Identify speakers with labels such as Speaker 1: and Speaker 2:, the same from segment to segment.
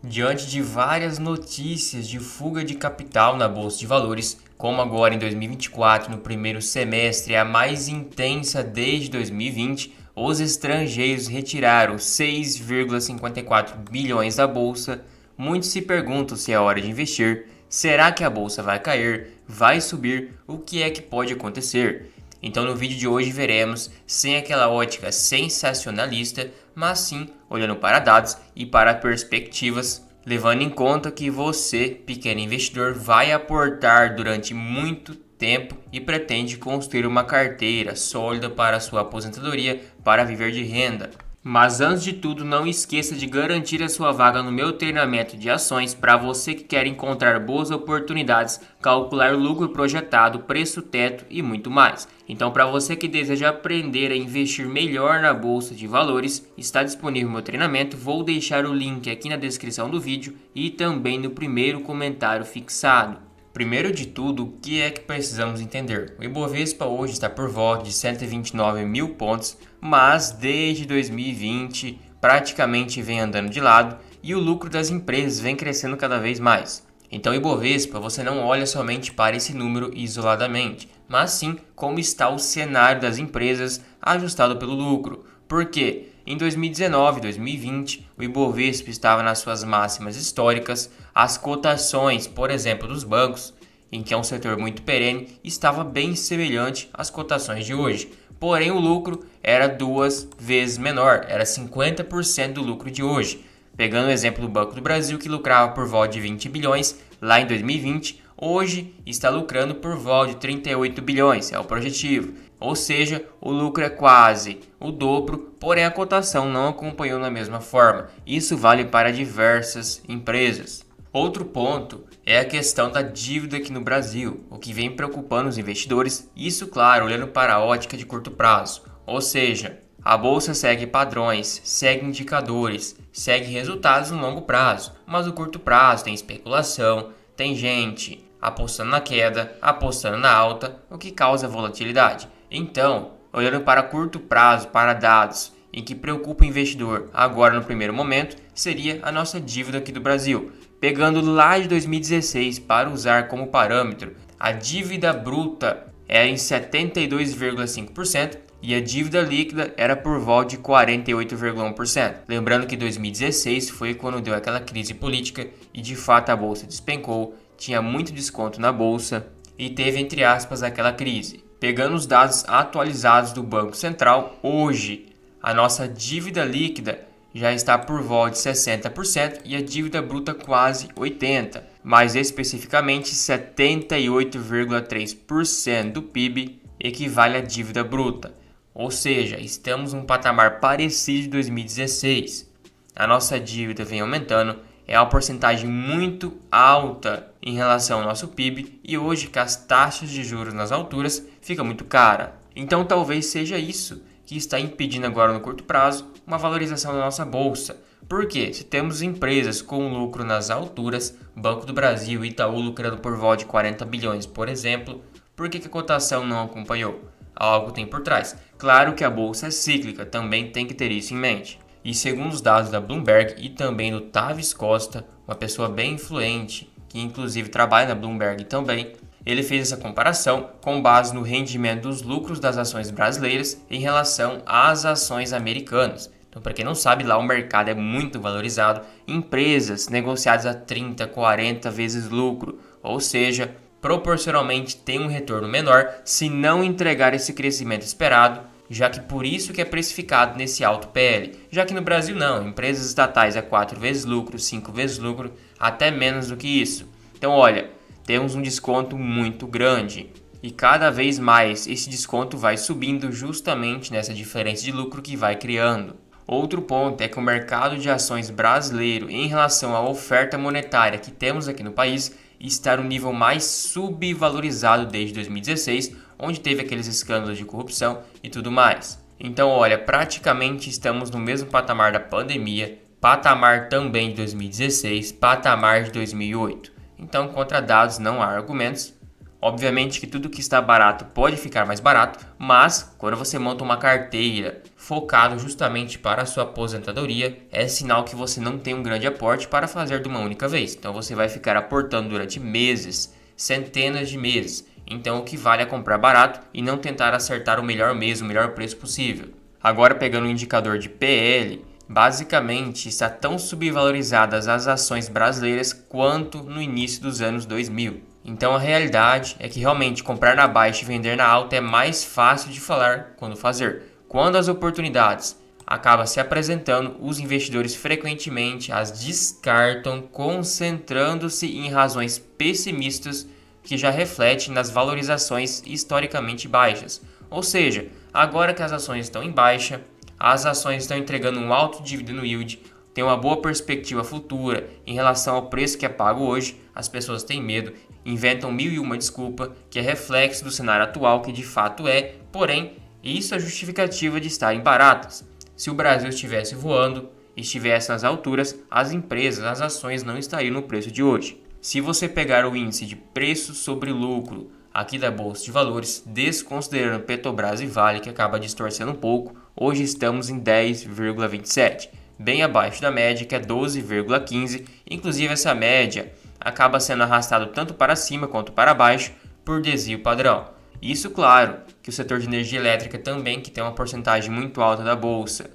Speaker 1: Diante de várias notícias de fuga de capital na Bolsa de Valores, como agora em 2024, no primeiro semestre, a mais intensa desde 2020, os estrangeiros retiraram 6,54 bilhões da Bolsa. Muitos se perguntam se é hora de investir. Será que a Bolsa vai cair? Vai subir? O que é que pode acontecer? Então no vídeo de hoje veremos, sem aquela ótica sensacionalista, mas sim olhando para dados e para perspectivas, levando em conta que você, pequeno investidor, vai aportar durante muito tempo e pretende construir uma carteira sólida para a sua aposentadoria para viver de renda. Mas antes de tudo, não esqueça de garantir a sua vaga no meu treinamento de ações para você que quer encontrar boas oportunidades, calcular o lucro projetado, preço teto e muito mais. Então, para você que deseja aprender a investir melhor na bolsa de valores, está disponível meu treinamento. Vou deixar o link aqui na descrição do vídeo e também no primeiro comentário fixado. Primeiro de tudo, o que é que precisamos entender? O Ibovespa hoje está por volta de 129 mil pontos, mas desde 2020 praticamente vem andando de lado e o lucro das empresas vem crescendo cada vez mais. Então, o Ibovespa, você não olha somente para esse número isoladamente, mas sim como está o cenário das empresas ajustado pelo lucro. Por quê? Em 2019 e 2020, o Ibovespa estava nas suas máximas históricas, as cotações, por exemplo, dos bancos, em que é um setor muito perene, estava bem semelhante às cotações de hoje. Porém, o lucro era 2 vezes menor, era 50% do lucro de hoje. Pegando o exemplo do Banco do Brasil, que lucrava por volta de 20 bilhões lá em 2020, hoje está lucrando por volta de 38 bilhões, é o projetivo. Ou seja, o lucro é quase o dobro, porém a cotação não acompanhou da mesma forma. Isso vale para diversas empresas. Outro ponto é a questão da dívida aqui no Brasil, o que vem preocupando os investidores, isso claro, olhando para a ótica de curto prazo. Ou seja, a bolsa segue padrões, segue indicadores, segue resultados no longo prazo, mas no curto prazo tem especulação, tem gente apostando na queda, apostando na alta, o que causa volatilidade. Então, olhando para curto prazo, para dados em que preocupa o investidor agora no primeiro momento, seria a nossa dívida aqui do Brasil. Pegando lá de 2016 para usar como parâmetro, a dívida bruta é em 72,5% e a dívida líquida era por volta de 48,1%. Lembrando que 2016 foi quando deu aquela crise política e de fato a bolsa despencou, tinha muito desconto na bolsa e teve entre aspas aquela crise. Pegando os dados atualizados do Banco Central, hoje a nossa dívida líquida já está por volta de 60% e a dívida bruta quase 80%. Mais especificamente, 78,3% do PIB equivale à dívida bruta. Ou seja, estamos num patamar parecido de 2016. A nossa dívida vem aumentando, é uma porcentagem muito alta em relação ao nosso PIB e hoje que as taxas de juros nas alturas fica muito cara. Então talvez seja isso que está impedindo agora no curto prazo uma valorização da nossa bolsa. Porque se temos empresas com lucro nas alturas, Banco do Brasil e Itaú lucrando por volta de 40 bilhões, por exemplo, por que a cotação não acompanhou? Algo tem por trás. Claro que a bolsa é cíclica, também tem que ter isso em mente. E segundo os dados da Bloomberg e também do Tavis Costa, uma pessoa bem influente, que inclusive trabalha na Bloomberg também, ele fez essa comparação com base no rendimento dos lucros das ações brasileiras em relação às ações americanas. Então, para quem não sabe, lá o mercado é muito valorizado, empresas negociadas a 30, 40 vezes lucro, ou seja, proporcionalmente tem um retorno menor se não entregar esse crescimento esperado, já que por isso que é precificado nesse alto PL. Já que no Brasil não, empresas estatais a 4 vezes lucro, 5 vezes lucro, até menos do que isso. Então olha, temos um desconto muito grande e cada vez mais esse desconto vai subindo justamente nessa diferença de lucro que vai criando. Outro ponto é que o mercado de ações brasileiro em relação à oferta monetária que temos aqui no país está no nível mais subvalorizado desde 2016, onde teve aqueles escândalos de corrupção e tudo mais. Então, olha, praticamente estamos no mesmo patamar da pandemia, patamar também de 2016, patamar de 2008. Então, contra dados não há argumentos. Obviamente que tudo que está barato pode ficar mais barato, mas quando você monta uma carteira focado justamente para a sua aposentadoria, é sinal que você não tem um grande aporte para fazer de uma única vez. Então você vai ficar aportando durante meses, centenas de meses. Então o que vale é comprar barato e não tentar acertar o melhor mês, o melhor preço possível. Agora pegando o indicador de PL, basicamente está tão subvalorizadas as ações brasileiras quanto no início dos anos 2000. Então a realidade é que realmente comprar na baixa e vender na alta é mais fácil de falar quando fazer. Quando as oportunidades acabam se apresentando, os investidores frequentemente as descartam, concentrando-se em razões pessimistas que já refletem nas valorizações historicamente baixas. Ou seja, agora que as ações estão em baixa, as ações estão entregando um alto dividendo yield, tem uma boa perspectiva futura em relação ao preço que é pago hoje, as pessoas têm medo, inventam mil e uma desculpa, que é reflexo do cenário atual, que de fato é, porém, isso é justificativa de estarem baratas. Se o Brasil estivesse voando, estivesse nas alturas, as empresas, as ações não estariam no preço de hoje. Se você pegar o índice de preço sobre lucro aqui da Bolsa de Valores, desconsiderando Petrobras e Vale, que acaba distorcendo um pouco, hoje estamos em 10,27, bem abaixo da média, que é 12,15. Inclusive essa média acaba sendo arrastada tanto para cima quanto para baixo por desvio padrão. Isso, claro, que o setor de energia elétrica também, que tem uma porcentagem muito alta da bolsa,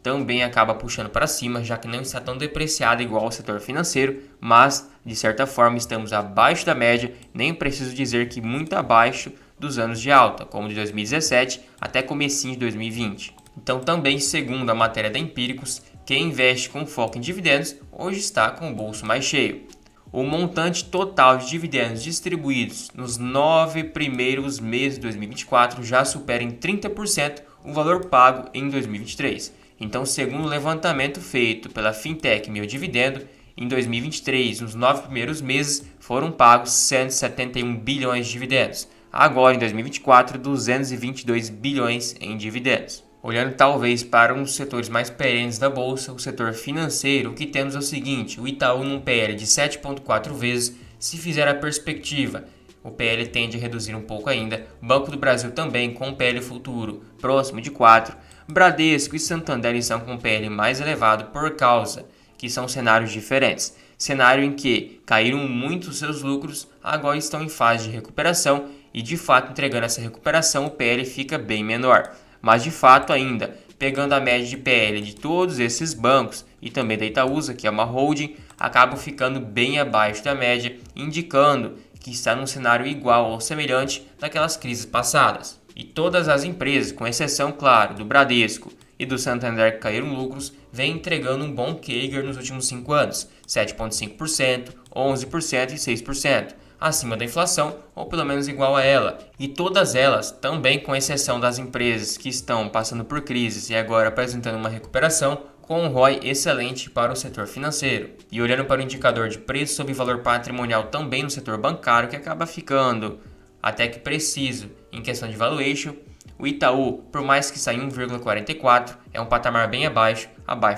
Speaker 1: também acaba puxando para cima, já que não está tão depreciado igual o setor financeiro, mas de certa forma estamos abaixo da média, nem preciso dizer que muito abaixo dos anos de alta, como de 2017 até comecinho de 2020. Então também, segundo a matéria da Empíricos, quem investe com foco em dividendos hoje está com o bolso mais cheio. O montante total de dividendos distribuídos nos 9 primeiros meses de 2024 já supera em 30% o valor pago em 2023. Então, segundo o levantamento feito pela Fintech Meu Dividendo, em 2023, nos 9 primeiros meses, foram pagos 171 bilhões de dividendos. Agora, em 2024, 222 bilhões em dividendos. Olhando talvez para um dos setores mais perenes da bolsa, o setor financeiro, o que temos é o seguinte: o Itaú num PL de 7,4 vezes, se fizer a perspectiva, o PL tende a reduzir um pouco ainda. Banco do Brasil também com PL futuro próximo de 4. Bradesco e Santander estão com PL mais elevado por causa que são cenários diferentes. Cenário em que caíram muito seus lucros, agora estão em fase de recuperação e de fato entregando essa recuperação o PL fica bem menor. Mas de fato ainda, pegando a média de PL de todos esses bancos e também da Itaúsa, que é uma holding, acabam ficando bem abaixo da média, indicando que está num cenário igual ou semelhante daquelas crises passadas. E todas as empresas, com exceção, claro, do Bradesco e do Santander que caíram lucros, vêm entregando um bom CAGR nos últimos 5 anos, 7,5%, 11% e 6%. Acima da inflação, ou pelo menos igual a ela. E todas elas, também com exceção das empresas que estão passando por crises e agora apresentando uma recuperação, com um ROI excelente para o setor financeiro. E olhando para o indicador de preço sobre valor patrimonial também no setor bancário, que acaba ficando até que preciso em questão de valuation, o Itaú, por mais que saia 1,44, é um patamar bem abaixo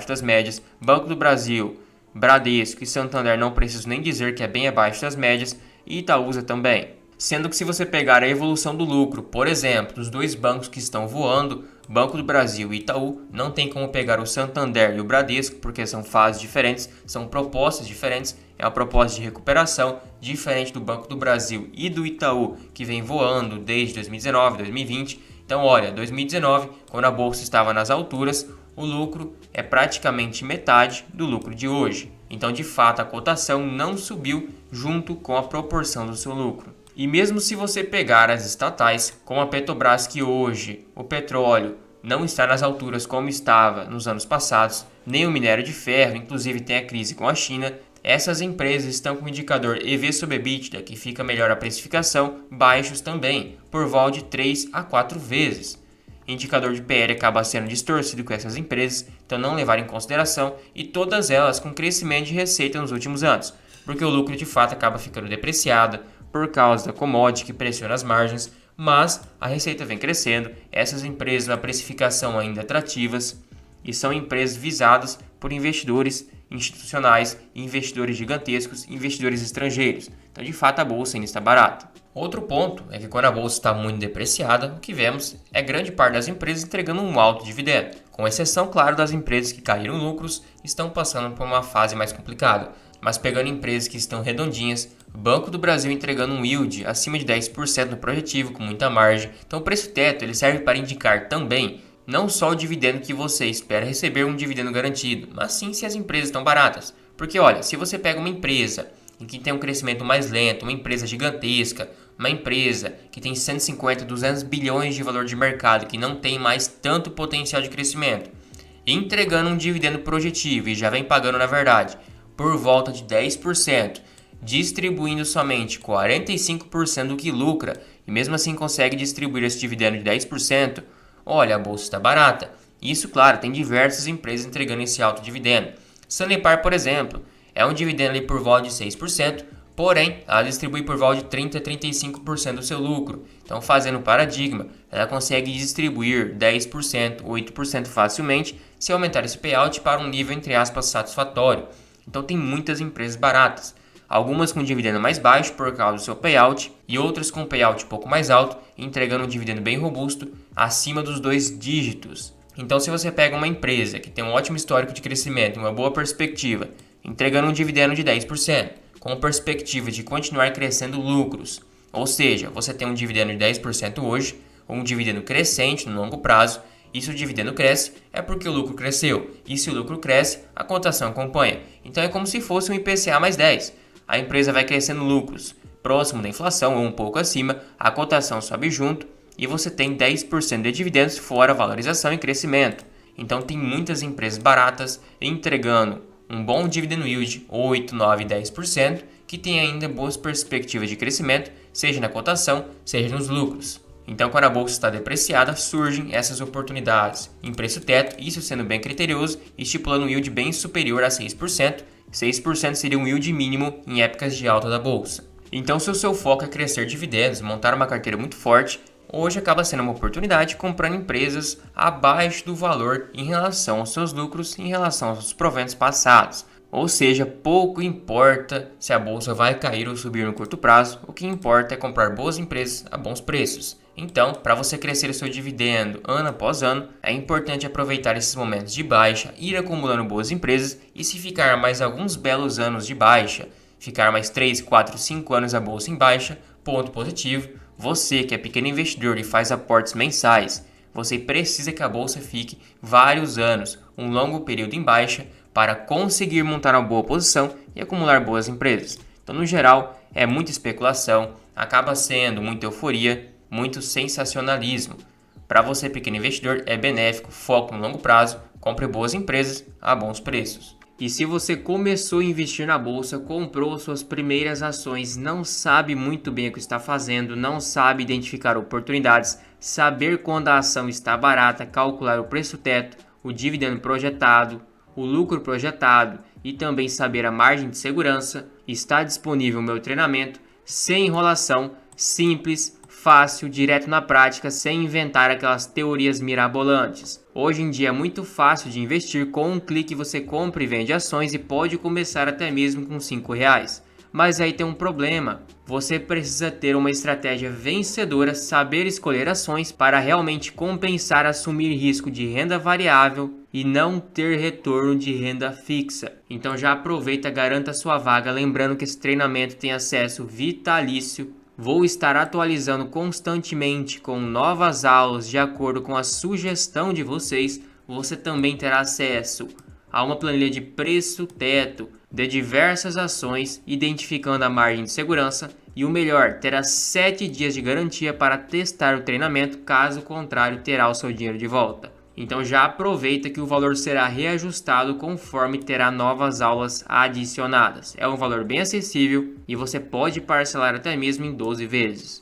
Speaker 1: das médias. Banco do Brasil, Bradesco e Santander não preciso nem dizer que é bem abaixo das médias, e Itaúsa também. Sendo que se você pegar a evolução do lucro, por exemplo, dos dois bancos que estão voando, Banco do Brasil e Itaú, não tem como pegar o Santander e o Bradesco, porque são fases diferentes, são propostas diferentes, é uma proposta de recuperação diferente do Banco do Brasil e do Itaú, que vem voando desde 2019, 2020. Então olha, 2019, quando a bolsa estava nas alturas, o lucro é praticamente metade do lucro de hoje. Então, de fato, a cotação não subiu junto com a proporção do seu lucro. E mesmo se você pegar as estatais, como a Petrobras, que hoje o petróleo não está nas alturas como estava nos anos passados, nem o minério de ferro, inclusive tem a crise com a China, essas empresas estão com o indicador EV sobre EBITDA, que fica melhor a precificação, baixos também, por volta de 3 a 4 vezes. Indicador de PL acaba sendo distorcido com essas empresas, então não levar em consideração, e todas elas com crescimento de receita nos últimos anos, porque o lucro de fato acaba ficando depreciado por causa da commodity que pressiona as margens, mas a receita vem crescendo, essas empresas na precificação ainda atrativas e são empresas visadas por investidores institucionais, investidores gigantescos, investidores estrangeiros. Então, de fato, a bolsa ainda está barata. Outro ponto é que quando a bolsa está muito depreciada, o que vemos é grande parte das empresas entregando um alto dividendo. Com exceção, claro, das empresas que caíram lucros e estão passando por uma fase mais complicada. Mas pegando empresas que estão redondinhas, o Banco do Brasil entregando um yield acima de 10% no projetivo, com muita margem. Então o preço teto ele serve para indicar também não só o dividendo que você espera receber um dividendo garantido, mas sim se as empresas estão baratas. Porque olha, se você pega uma empresa em que tem um crescimento mais lento, uma empresa gigantesca, uma empresa que tem 150, 200 bilhões de valor de mercado, que não tem mais tanto potencial de crescimento, entregando um dividendo projetivo e já vem pagando na verdade por volta de 10%, distribuindo somente 45% do que lucra e mesmo assim consegue distribuir esse dividendo de 10%, olha, a bolsa está barata. Isso, claro, tem diversas empresas entregando esse alto dividendo. Sanepar, por exemplo, é um dividendo ali por volta de 6%, porém, ela distribui por volta de 30 a 35% do seu lucro. Então, fazendo o paradigma, ela consegue distribuir 10%, 8% facilmente se aumentar esse payout para um nível, entre aspas, satisfatório. Então, tem muitas empresas baratas. Algumas com dividendo mais baixo por causa do seu payout e outras com payout um pouco mais alto, entregando um dividendo bem robusto, acima dos 2 dígitos. Então, se você pega uma empresa que tem um ótimo histórico de crescimento e uma boa perspectiva, entregando um dividendo de 10%, com perspectiva de continuar crescendo lucros, ou seja, você tem um dividendo de 10% hoje, ou um dividendo crescente no longo prazo, e se o dividendo cresce, é porque o lucro cresceu, e se o lucro cresce, a cotação acompanha. Então é como se fosse um IPCA mais 10. A empresa vai crescendo lucros próximo da inflação ou um pouco acima, a cotação sobe junto e você tem 10% de dividendos fora valorização e crescimento. Então tem muitas empresas baratas entregando um bom dividend yield, 8, 9, 10%, que tem ainda boas perspectivas de crescimento, seja na cotação, seja nos lucros. Então, quando a bolsa está depreciada, surgem essas oportunidades em preço teto, isso sendo bem criterioso, estipulando um yield bem superior a 6%. 6% seria um yield mínimo em épocas de alta da bolsa. Então, se o seu foco é crescer dividendos, montar uma carteira muito forte, hoje acaba sendo uma oportunidade comprando empresas abaixo do valor em relação aos seus lucros, em relação aos seus proventos passados. Ou seja, pouco importa se a bolsa vai cair ou subir no curto prazo, o que importa é comprar boas empresas a bons preços. Então, para você crescer o seu dividendo ano após ano, é importante aproveitar esses momentos de baixa, ir acumulando boas empresas e se ficar mais alguns belos anos de baixa, ficar mais 3, 4, 5 anos a bolsa em baixa, ponto positivo, você que é pequeno investidor e faz aportes mensais, você precisa que a bolsa fique vários anos, um longo período em baixa, para conseguir montar uma boa posição e acumular boas empresas. Então, no geral, é muita especulação, acaba sendo muita euforia, muito sensacionalismo. Para você, pequeno investidor, é benéfico, foco no longo prazo, compre boas empresas a bons preços. E se você começou a investir na bolsa, comprou suas primeiras ações, não sabe muito bem o que está fazendo, não sabe identificar oportunidades, saber quando a ação está barata, calcular o preço teto, o dividendo projetado, o lucro projetado e também saber a margem de segurança, está disponível o meu treinamento sem enrolação, simples, fácil, direto na prática, sem inventar aquelas teorias mirabolantes. Hoje em dia é muito fácil de investir, com um clique você compra e vende ações e pode começar até mesmo com R$5. Mas aí tem um problema, você precisa ter uma estratégia vencedora, saber escolher ações para realmente compensar assumir risco de renda variável e não ter retorno de renda fixa. Então já aproveita, garanta sua vaga, lembrando que esse treinamento tem acesso vitalício. Vou estar atualizando constantemente com novas aulas de acordo com a sugestão de vocês. Você também terá acesso a uma planilha de preço teto de diversas ações, identificando a margem de segurança e o melhor, terá 7 dias de garantia para testar o treinamento, caso contrário terá o seu dinheiro de volta. Então já aproveita que o valor será reajustado conforme terá novas aulas adicionadas. É um valor bem acessível e você pode parcelar até mesmo em 12 vezes.